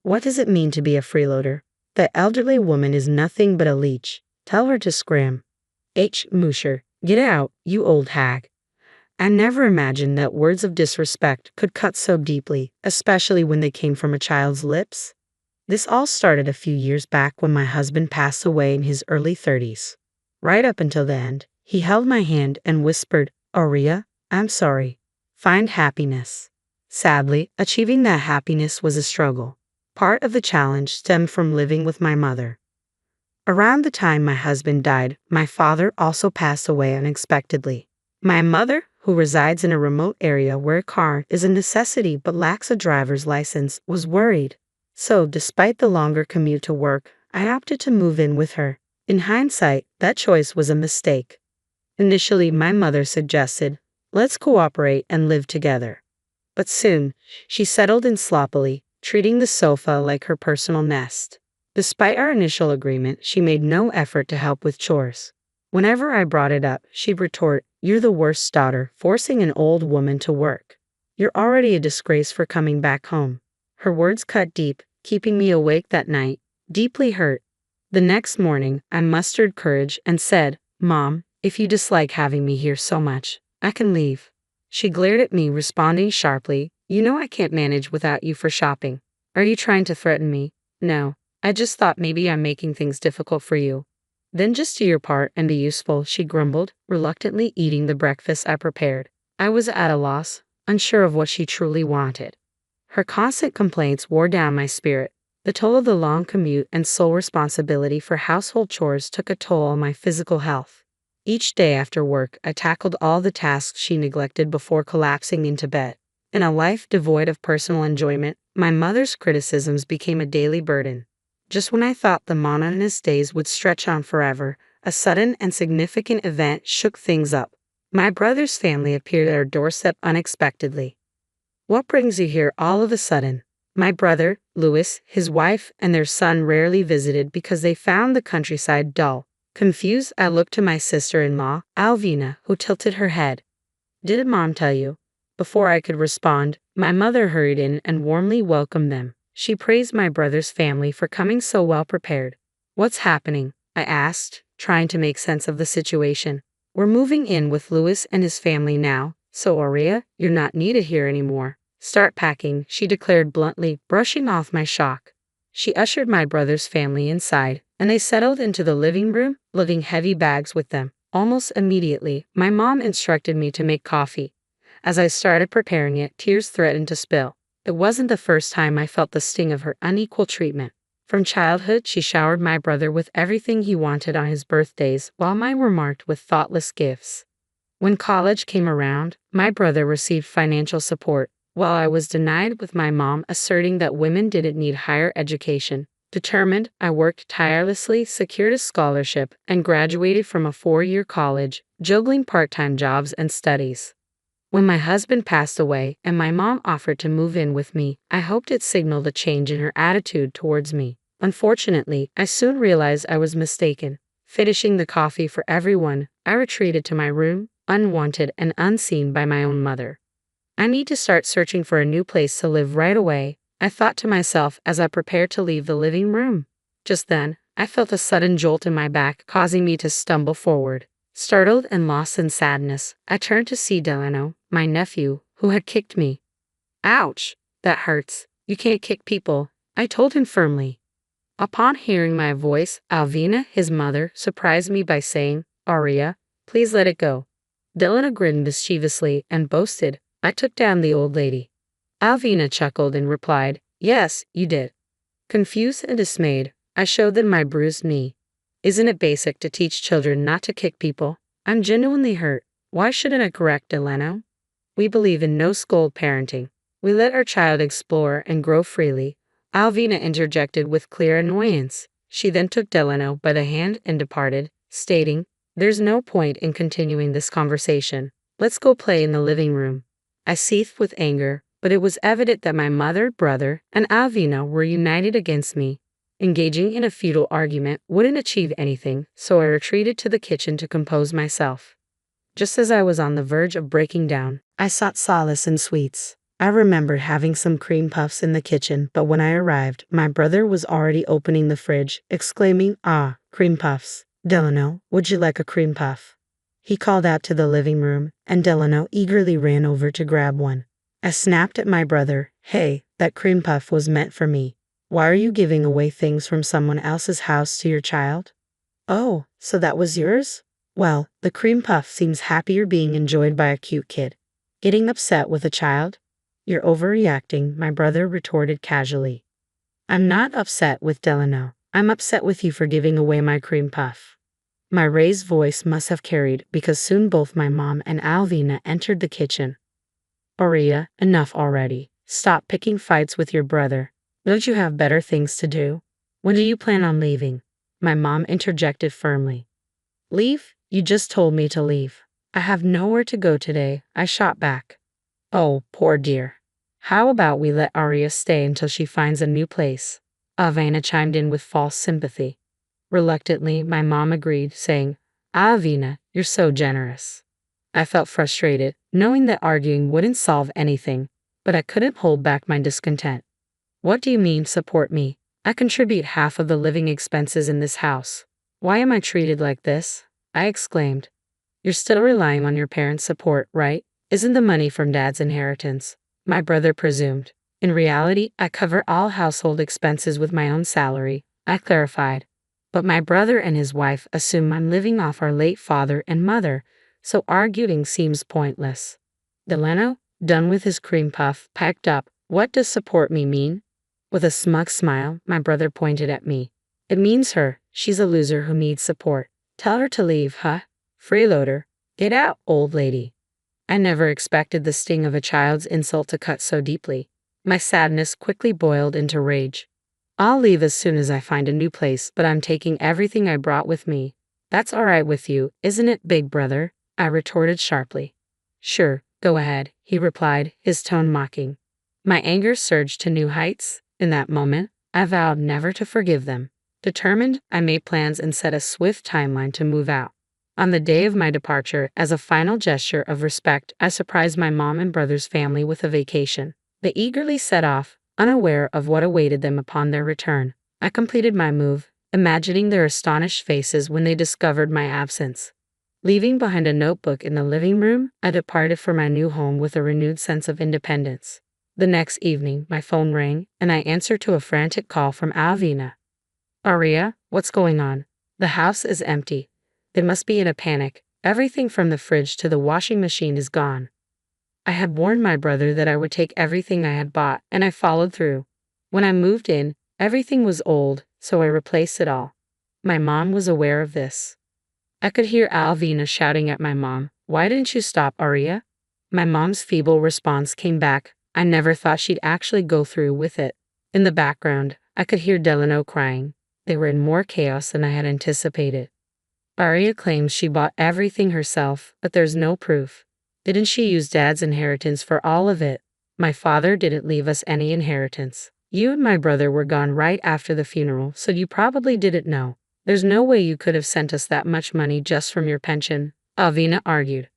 What does it mean to be a freeloader? The elderly woman is nothing but a leech. Tell her to scram. H. Musher, get out, you old hag. I never imagined that words of disrespect could cut so deeply, especially when they came from a child's lips. This all started a few years back when my husband passed away in his early 30s. Right up until the end, he held my hand and whispered, "Aurea, I'm sorry. Find happiness." Sadly, achieving that happiness was a struggle. Part of the challenge stemmed from living with my mother. Around the time my husband died, my father also passed away unexpectedly. My mother, who resides in a remote area where a car is a necessity but lacks a driver's license, was worried. So, despite the longer commute to work, I opted to move in with her. In hindsight, that choice was a mistake. Initially, my mother suggested, "Let's cooperate and live together." But soon, she settled in sloppily, treating the sofa like her personal nest. Despite our initial agreement, she made no effort to help with chores. Whenever I brought it up, she'd retort, "You're the worst daughter, forcing an old woman to work. You're already a disgrace for coming back home." Her words cut deep, keeping me awake that night, deeply hurt. The next morning, I mustered courage and said, "Mom, if you dislike having me here so much, I can leave." She glared at me, responding sharply, "You know I can't manage without you for shopping. Are you trying to threaten me?" "No, I just thought maybe I'm making things difficult for you." "Then just do your part and be useful," she grumbled, reluctantly eating the breakfast I prepared. I was at a loss, unsure of what she truly wanted. Her constant complaints wore down my spirit. The toll of the long commute and sole responsibility for household chores took a toll on my physical health. Each day after work, I tackled all the tasks she neglected before collapsing into bed. In a life devoid of personal enjoyment, my mother's criticisms became a daily burden. Just when I thought the monotonous days would stretch on forever, a sudden and significant event shook things up. My brother's family appeared at our doorstep unexpectedly. "What brings you here all of a sudden?" My brother, Louis, his wife, and their son rarely visited because they found the countryside dull. Confused, I looked to my sister-in-law, Alvina, who tilted her head. "Did Mom tell you?" Before I could respond, my mother hurried in and warmly welcomed them. She praised my brother's family for coming so well prepared. "What's happening?" I asked, trying to make sense of the situation. "We're moving in with Louis and his family now, so Aurea, you're not needed here anymore. Start packing," she declared bluntly, brushing off my shock. She ushered my brother's family inside, and they settled into the living room, lugging heavy bags with them. Almost immediately, my mom instructed me to make coffee. As I started preparing it, tears threatened to spill. It wasn't the first time I felt the sting of her unequal treatment. From childhood, she showered my brother with everything he wanted on his birthdays, while mine were marked with thoughtless gifts. When college came around, my brother received financial support, while I was denied, with my mom asserting that women didn't need higher education. Determined, I worked tirelessly, secured a scholarship, and graduated from a 4-year college, juggling part-time jobs and studies. When my husband passed away and my mom offered to move in with me, I hoped it signaled a change in her attitude towards me. Unfortunately, I soon realized I was mistaken. Finishing the coffee for everyone, I retreated to my room, unwanted and unseen by my own mother. "I need to start searching for a new place to live right away," I thought to myself as I prepared to leave the living room. Just then, I felt a sudden jolt in my back, causing me to stumble forward. Startled and lost in sadness, I turned to see Delano, my nephew, who had kicked me. "Ouch! That hurts. You can't kick people," I told him firmly. Upon hearing my voice, Alvina, his mother, surprised me by saying, "Aurea, please let it go." Delano grinned mischievously and boasted, "I took down the old lady." Alvina chuckled and replied, "Yes, you did." Confused and dismayed, I showed them my bruised knee. Isn't it basic to teach children not to kick people? I'm genuinely hurt. Why shouldn't I correct Delano? We believe in no scold parenting. We let our child explore and grow freely. Alvina interjected with clear annoyance. She then took Delano by the hand and departed, stating, "There's no point in continuing this conversation. Let's go play in the living room." I seethed with anger, but it was evident that my mother, brother, and Alvina were united against me. Engaging in a futile argument wouldn't achieve anything, so I retreated to the kitchen to compose myself. Just as I was on the verge of breaking down, I sought solace in sweets. I remembered having some cream puffs in the kitchen, but when I arrived, my brother was already opening the fridge, exclaiming, "Ah, cream puffs. Delano, would you like a cream puff?" He called out to the living room, and Delano eagerly ran over to grab one. I snapped at my brother. "Hey, that cream puff was meant for me. Why are you giving away things from someone else's house to your child?" "Oh, so that was yours? Well, the cream puff seems happier being enjoyed by a cute kid. Getting upset with a child? You're overreacting," my brother retorted casually. "I'm not upset with Delano. I'm upset with you for giving away my cream puff." My raised voice must have carried because soon both my mom and Alvina entered the kitchen. "Aria, enough already. Stop picking fights with your brother. Don't you have better things to do? When do you plan on leaving?" My mom interjected firmly. "Leave? You just told me to leave. I have nowhere to go today," I shot back. "Oh, poor dear. How about we let Aria stay until she finds a new place?" Avina chimed in with false sympathy. Reluctantly, my mom agreed, saying, "Avina, you're so generous." I felt frustrated, knowing that arguing wouldn't solve anything, but I couldn't hold back my discontent. "What do you mean, support me? I contribute half of the living expenses in this house. Why am I treated like this?" I exclaimed. "You're still relying on your parents' support, right? Isn't the money from Dad's inheritance?" My brother presumed. "In reality, I cover all household expenses with my own salary," I clarified. "But my brother and his wife assume I'm living off our late father and mother, so arguing seems pointless." Delano, done with his cream puff, piped up, "What does support me mean?" With a smug smile, my brother pointed at me. "It means her. She's a loser who needs support. Tell her to leave, huh? Freeloader. Get out, old lady." I never expected the sting of a child's insult to cut so deeply. My sadness quickly boiled into rage. "I'll leave as soon as I find a new place, but I'm taking everything I brought with me." "That's all right with you, isn't it, big brother?" I retorted sharply. "Sure, go ahead," he replied, his tone mocking. My anger surged to new heights. In that moment, I vowed never to forgive them. Determined, I made plans and set a swift timeline to move out. On the day of my departure, as a final gesture of respect, I surprised my mom and brother's family with a vacation. They eagerly set off, unaware of what awaited them upon their return. I completed my move, imagining their astonished faces when they discovered my absence. Leaving behind a notebook in the living room, I departed for my new home with a renewed sense of independence. The next evening, my phone rang, and I answered to a frantic call from Alvina. "Aria, what's going on? The house is empty. They must be in a panic. Everything from the fridge to the washing machine is gone." I had warned my brother that I would take everything I had bought, and I followed through. When I moved in, everything was old, so I replaced it all. My mom was aware of this. I could hear Alvina shouting at my mom, "Why didn't you stop, Aria?" My mom's feeble response came back, "I never thought she'd actually go through with it." In the background, I could hear Delano crying. They were in more chaos than I had anticipated. Aria claims she bought everything herself, but there's no proof. Didn't she use Dad's inheritance for all of it? My father didn't leave us any inheritance. You and my brother were gone right after the funeral, so you probably didn't know. There's no way you could have sent us that much money just from your pension, Alvina argued.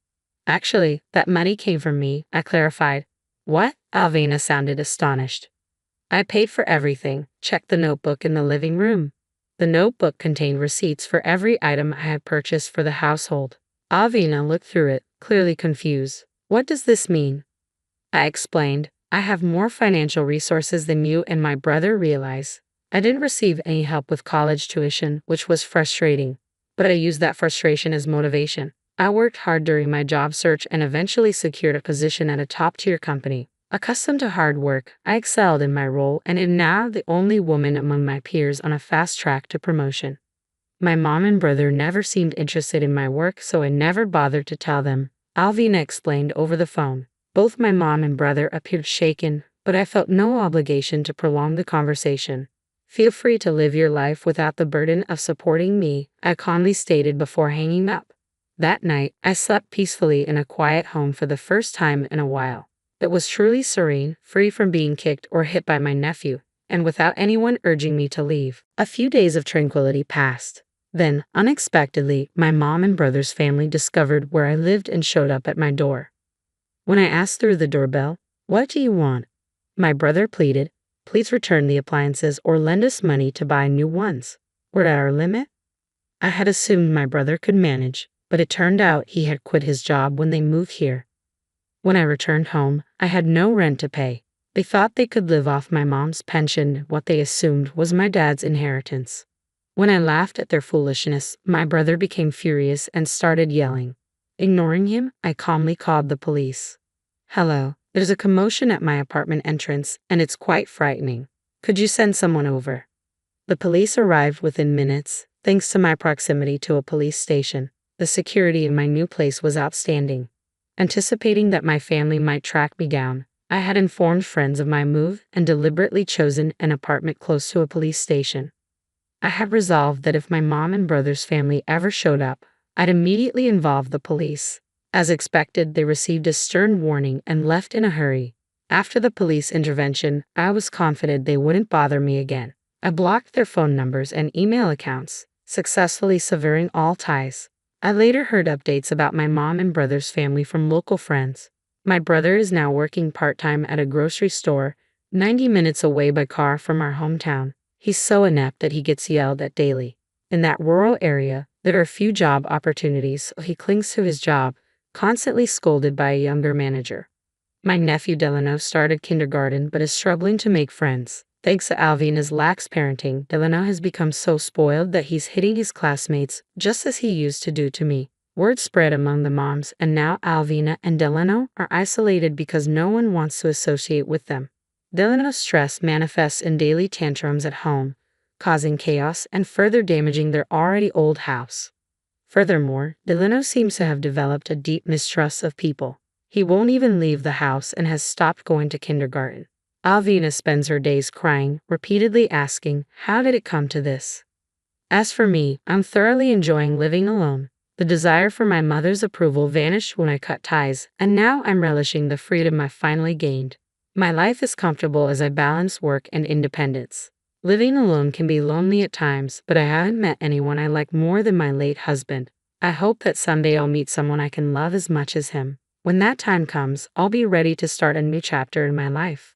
Actually, that money came from me, I clarified. What? Alvina sounded astonished. I paid for everything. Check the notebook in the living room. The notebook contained receipts for every item I had purchased for the household. Alvina looked through it, clearly confused. What does this mean? I explained. I have more financial resources than you and my brother realize. I didn't receive any help with college tuition, which was frustrating, but I used that frustration as motivation. I worked hard during my job search and eventually secured a position at a top-tier company. Accustomed to hard work, I excelled in my role and am now the only woman among my peers on a fast track to promotion. My mom and brother never seemed interested in my work, so I never bothered to tell them, Alvina explained over the phone. Both my mom and brother appeared shaken, but I felt no obligation to prolong the conversation. Feel free to live your life without the burden of supporting me, I calmly stated before hanging up. That night, I slept peacefully in a quiet home for the first time in a while. It was truly serene, free from being kicked or hit by my nephew, and without anyone urging me to leave. A few days of tranquility passed. Then, unexpectedly, my mom and brother's family discovered where I lived and showed up at my door. When I asked through the doorbell, What do you want? My brother pleaded. Please return the appliances or lend us money to buy new ones. We're at our limit? I had assumed my brother could manage, but it turned out he had quit his job when they moved here. When I returned home, I had no rent to pay. They thought they could live off my mom's pension, what they assumed was my dad's inheritance. When I laughed at their foolishness, my brother became furious and started yelling. Ignoring him, I calmly called the police. Hello, there's a commotion at my apartment entrance, and it's quite frightening. Could you send someone over? The police arrived within minutes, thanks to my proximity to a police station. The security in my new place was outstanding. Anticipating that my family might track me down, I had informed friends of my move and deliberately chosen an apartment close to a police station. I had resolved that if my mom and brother's family ever showed up, I'd immediately involve the police. As expected, they received a stern warning and left in a hurry. After the police intervention, I was confident they wouldn't bother me again. I blocked their phone numbers and email accounts, successfully severing all ties. I later heard updates about my mom and brother's family from local friends. My brother is now working part-time at a grocery store, 90 minutes away by car from our hometown. He's so inept that he gets yelled at daily. In that rural area, there are few job opportunities, so he clings to his job, constantly scolded by a younger manager. My nephew Delano started kindergarten but is struggling to make friends. Thanks to Alvina's lax parenting, Delano has become so spoiled that he's hitting his classmates just as he used to do to me. Word spread among the moms, and now Alvina and Delano are isolated because no one wants to associate with them. Delano's stress manifests in daily tantrums at home, causing chaos and further damaging their already old house. Furthermore, Delano seems to have developed a deep mistrust of people. He won't even leave the house and has stopped going to kindergarten. Alvina spends her days crying, repeatedly asking, "How did it come to this?" As for me, I'm thoroughly enjoying living alone. The desire for my mother's approval vanished when I cut ties, and now I'm relishing the freedom I finally gained. My life is comfortable as I balance work and independence. Living alone can be lonely at times, but I haven't met anyone I like more than my late husband. I hope that someday I'll meet someone I can love as much as him. When that time comes, I'll be ready to start a new chapter in my life.